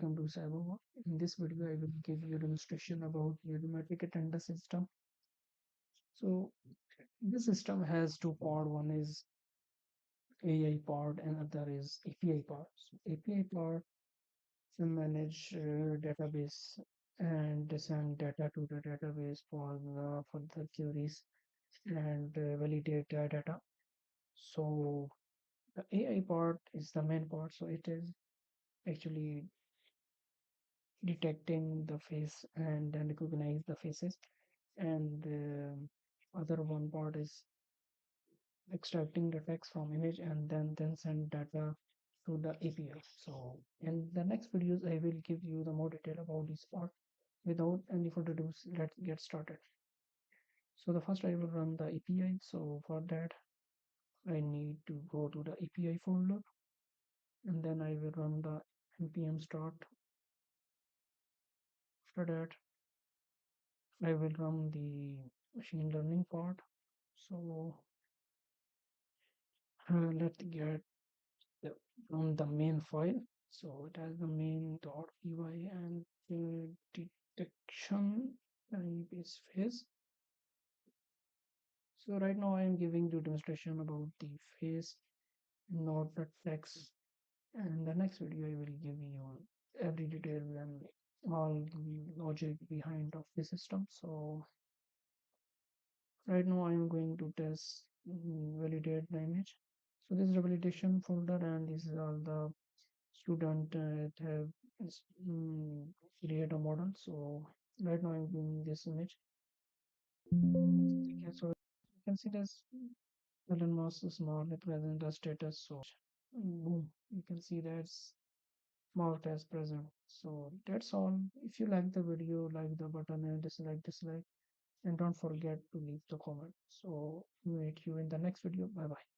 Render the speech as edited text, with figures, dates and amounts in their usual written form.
welcome to cyberwar. In this video I will give you a demonstration about arithmetic and the system. So this system has two parts. One is AI part and other is API part. So API part will manage database and send data to the database for the queries and validate the data. So the AI part is the main part. So it is actually detecting the face and then recognize the faces, and other one part is extracting the text from image and then send data to the API. So in the next videos I will give you the more detail about this part. Without any further ado, let's get started. So the first I will run the API. So for that I need to go to the API folder, and then I will run the npm start. After that I will run the machine learning part. So let's get the, from the main file. So it has the main.py and detection base phase. So right now I am giving you demonstration about the phase, not the text. And the next video I will give you every detail and all the logic behind of the system. So right now I am going to test validate the image. So this is a validation folder, and this is all the student have is, mm, create a model. So right now I'm doing this image. Okay, so you can see this Elon Musk small present the status. So boom, you can see that's marked as present. So that's all. If you like the video, like the button, and dislike, and don't forget to leave the comment. So meet you in the next video. Bye bye.